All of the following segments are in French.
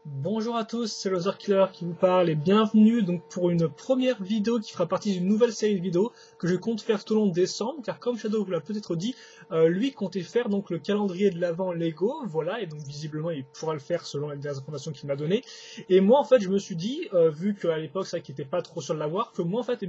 Bonjour à tous, c'est Loserkiller qui vous parle et bienvenue donc pour une première vidéo qui fera partie d'une nouvelle série de vidéos que je compte faire tout au long de décembre, car comme Shadow vous l'a peut-être dit, lui comptait faire donc le calendrier de l'Avent Lego, voilà, et donc visiblement il pourra le faire selon les dernières informations qu'il m'a données. Et moi en fait je me suis dit, vu qu'à l'époque ça qui était pas trop sûr de l'avoir, que moi en fait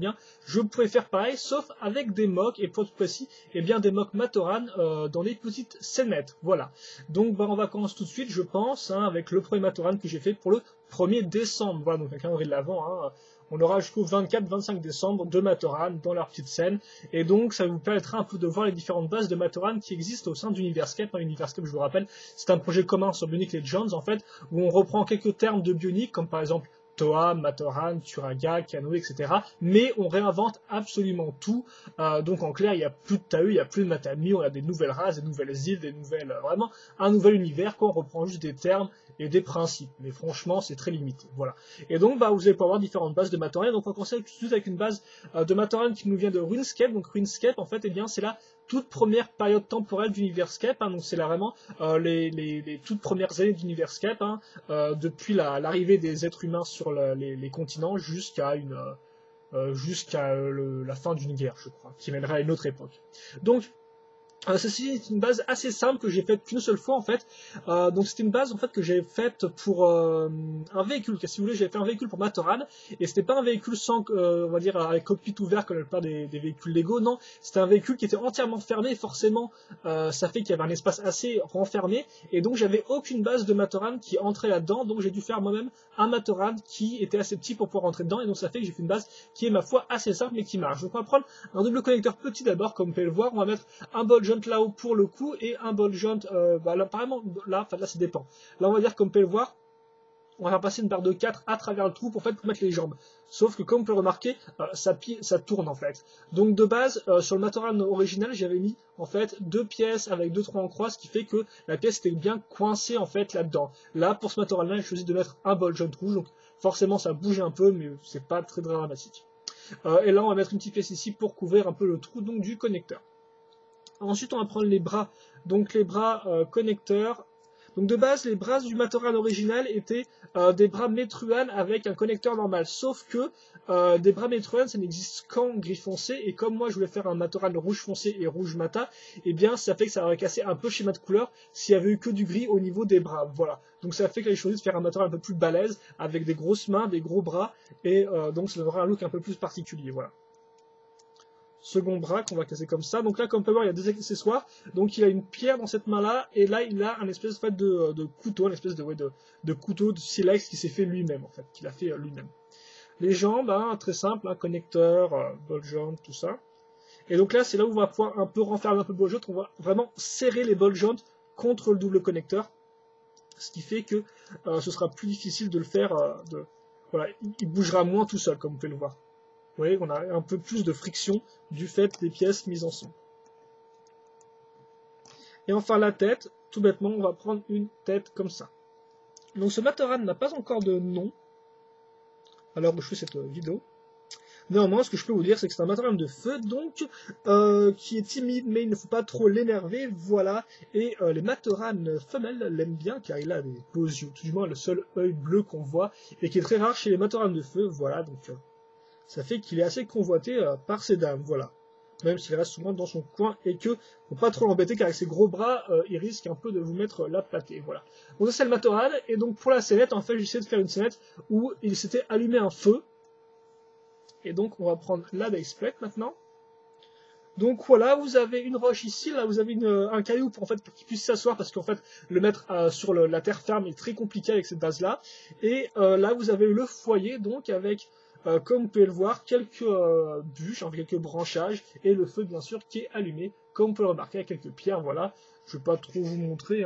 je pourrais faire pareil, sauf avec des mocks, et pour être précis, des mocks Matoran dans les petites scénettes, voilà. Donc on va commencer tout de suite je pense, avec le premier Matoran que j'ai fait pour le 1er décembre. Voilà, donc un calendrier de l'avant. On aura jusqu'au 24-25 décembre de Matoran dans leur petite scène. Et donc, ça vous permettra un peu de voir les différentes bases de Matoran qui existent au sein d'Universcape. Universcape, je vous rappelle, c'est un projet commun sur Bionic Legends, en fait, où on reprend quelques termes de Bionic, comme par exemple Toa, Matoran, Turaga, Kanoe, etc. Mais on réinvente absolument tout. Donc en clair, il n'y a plus de Tahu, il n'y a plus de Matami, on a des nouvelles races, des nouvelles îles, des nouvelles, vraiment un nouvel univers, quoi. On reprend juste des termes et des principes. Mais franchement, c'est très limité. Voilà. Et donc, vous allez pouvoir avoir différentes bases de Matoran. Donc on va commencer tout de suite avec une base de Matoran qui nous vient de RuneScape. Donc RuneScape, en fait, c'est la toute première période temporelle d'Universcape. Donc c'est là vraiment les toutes premières années d'Universcape, depuis l'arrivée des êtres humains sur les continents jusqu'à la fin d'une guerre, je crois, qui mènera à une autre époque. Donc ceci est une base assez simple que j'ai faite qu'une seule fois en fait. Donc c'était une base en fait que j'ai faite pour un véhicule. Si vous voulez, j'ai fait un véhicule pour Matoran et c'était pas un véhicule sans, on va dire, avec cockpit ouvert comme la plupart des véhicules Lego. Non, c'était un véhicule qui était entièrement fermé. Forcément, ça fait qu'il y avait un espace assez renfermé et donc j'avais aucune base de Matoran qui entrait là-dedans. Donc j'ai dû faire moi-même un Matoran qui était assez petit pour pouvoir rentrer dedans et donc ça fait que j'ai fait une base qui est ma foi assez simple mais qui marche. Donc on va prendre un double connecteur petit d'abord, comme vous pouvez le voir. On va mettre un ball joint là-haut pour le coup et un ball joint là, apparemment là ça dépend. Là on va dire comme vous pouvez le voir, on va faire passer une barre de 4 à travers le trou pour mettre les jambes. Sauf que comme vous pouvez le remarquer, ça tourne en fait. Donc de base, sur le Matoran original, j'avais mis en fait deux pièces avec deux trous en croix, ce qui fait que la pièce était bien coincée en fait là-dedans. Là, pour ce Matoran là, j'ai choisi de mettre un ball joint rouge, donc forcément ça bouge un peu, mais c'est pas très dramatique. Et là on va mettre une petite pièce ici pour couvrir un peu le trou donc du connecteur. Ensuite, on va prendre les bras. Donc les bras connecteurs. Donc de base, les bras du Matoran original étaient des bras Metruan avec un connecteur normal. Sauf que des bras Metruan, ça n'existe qu'en gris foncé. Et comme moi, je voulais faire un Matoran rouge foncé et rouge mata, eh bien, ça fait que ça aurait cassé un peu le schéma de couleur s'il y avait eu que du gris au niveau des bras. Voilà. Donc ça fait que j'ai choisi de faire un Matoran un peu plus balèze, avec des grosses mains, des gros bras. Et donc ça donnera un look un peu plus particulier. Voilà. Second bras qu'on va casser comme ça. Donc là, comme on peut voir, il y a deux accessoires. Donc il a une pierre dans cette main-là, et là il a un espèce de couteau, une espèce de couteau de silex qui s'est fait lui-même en fait, qu'il a fait lui-même. Les jambes, très simple, connecteur, ball joint, tout ça. Et donc là, c'est là où on va pouvoir un peu renfermer un peu le ball joint. On va vraiment serrer les ball joints contre le double connecteur, ce qui fait que ce sera plus difficile de le faire. Voilà, il bougera moins tout seul, comme vous pouvez le voir. Vous voyez qu'on a un peu plus de friction du fait des pièces mises ensemble. Et enfin la tête, tout bêtement, on va prendre une tête comme ça. Donc ce Matoran n'a pas encore de nom, alors que je fais cette vidéo. Néanmoins, ce que je peux vous dire, c'est que c'est un Matoran de feu, donc, qui est timide, mais il ne faut pas trop l'énerver, voilà. Et les Matoran femelles l'aiment bien, car il a des beaux yeux, tout du moins le seul œil bleu qu'on voit, et qui est très rare chez les Matoran de feu, voilà, donc... ça fait qu'il est assez convoité par ces dames, voilà. Même s'il reste souvent dans son coin et que faut pas trop l'embêter car avec ses gros bras, il risque un peu de vous mettre la pâtée, voilà. Donc ça c'est le Matoran, et donc pour la scénette, en fait j'essaie de faire une scénette où il s'était allumé un feu. Et donc on va prendre la baseplate maintenant. Donc voilà, vous avez une roche ici, là vous avez un caillou pour qu'il puisse s'asseoir, parce qu'en fait le mettre sur la terre ferme est très compliqué avec cette base là. Et là vous avez le foyer donc avec... comme vous pouvez le voir, quelques bûches, quelques branchages, et le feu bien sûr qui est allumé, comme vous pouvez le remarquer, avec quelques pierres, voilà. Je ne vais pas trop vous montrer,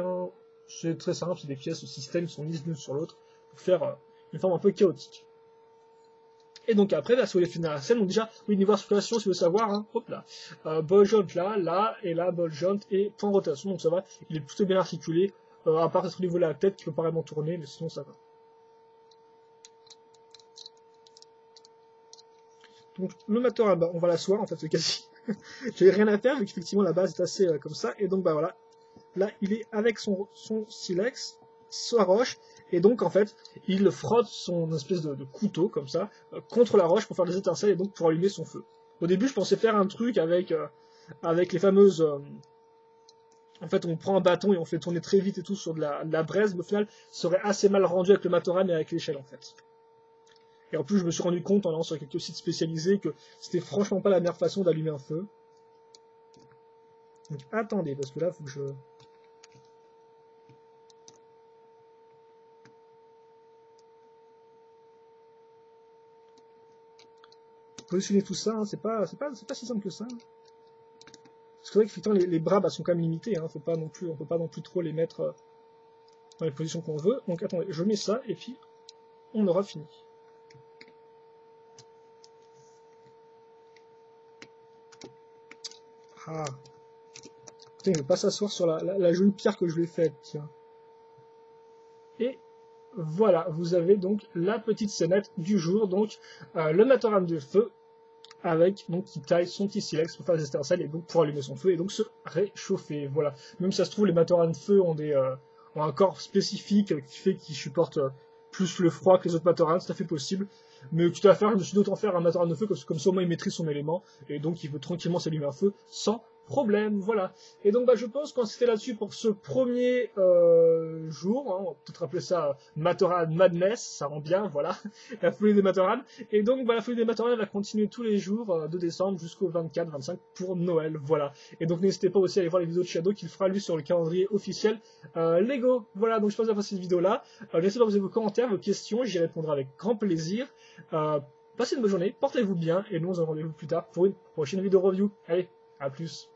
c'est très simple, c'est des pièces au système qui sont mises l'une sur l'autre, pour faire une forme un peu chaotique. Et donc après, là, si vous voulez finir la scène, donc déjà, oui, niveau articulation, si vous voulez savoir, hop là, ball joint là, et là, ball joint, et point de rotation, donc ça va, il est plutôt bien articulé, à part être au niveau de la tête qui peut pas vraiment tourner, mais sinon ça va. Donc le Matoran, on va l'asseoir en fait, c'est quasi. J'avais rien à faire vu qu'effectivement la base est assez comme ça. Et donc voilà, là il est avec son silex, sa roche, Et donc, en fait, il frotte son espèce de couteau, comme ça, contre la roche pour faire des étincelles et donc pour allumer son feu. Au début, je pensais faire un truc avec les fameuses... en fait, on prend un bâton et on fait tourner très vite et tout sur de la braise, mais au final, ça serait assez mal rendu avec le Matoran et avec l'échelle, en fait. Et en plus, je me suis rendu compte, en allant sur quelques sites spécialisés, que c'était franchement pas la meilleure façon d'allumer un feu. Donc, attendez, parce que là, il faut que je... Positionner tout ça, hein, c'est pas si simple que ça. Parce que c'est vrai qu'effectivement, les bras sont quand même limités, hein, on peut pas non plus trop les mettre dans les positions qu'on veut. Donc attendez, je mets ça, et puis on aura fini. Ah. Putain, il ne veut pas s'asseoir sur la jolie pierre que je lui ai faite, tiens. Et voilà, vous avez donc la petite scénette du jour, donc le Matoran de feu, avec donc qui taille son petit silex pour faire des étincelles et donc pour allumer son feu et donc se réchauffer. Voilà. Même si ça se trouve, les Matorans de feu ont un corps spécifique qui fait qu'ils supportent plus le froid que les autres Matorans, c'est tout à fait possible. Mais quitte à faire, je me suis d'autant faire un Matoran de feu comme ça au moins il maîtrise son élément et donc il peut tranquillement s'allumer un feu sans problème, voilà. Et donc je pense qu'on s'était là-dessus pour ce premier jour, hein, on va peut-être appeler ça Matoran Madness, ça rend bien, voilà, la folie des Matorans. Et donc la folie des Matorans va continuer tous les jours de décembre jusqu'au 24-25 pour Noël, voilà. Et donc n'hésitez pas aussi à aller voir les vidéos de Shadow qu'il fera lui sur le calendrier officiel Lego, voilà. Donc je pense que vous avez apprécié cette vidéo-là. N'hésitez pas à poser vos commentaires, vos questions, j'y répondrai avec grand plaisir. Passez une bonne journée, portez-vous bien, et nous on se rendez-vous plus tard pour une prochaine vidéo review. Allez, à plus.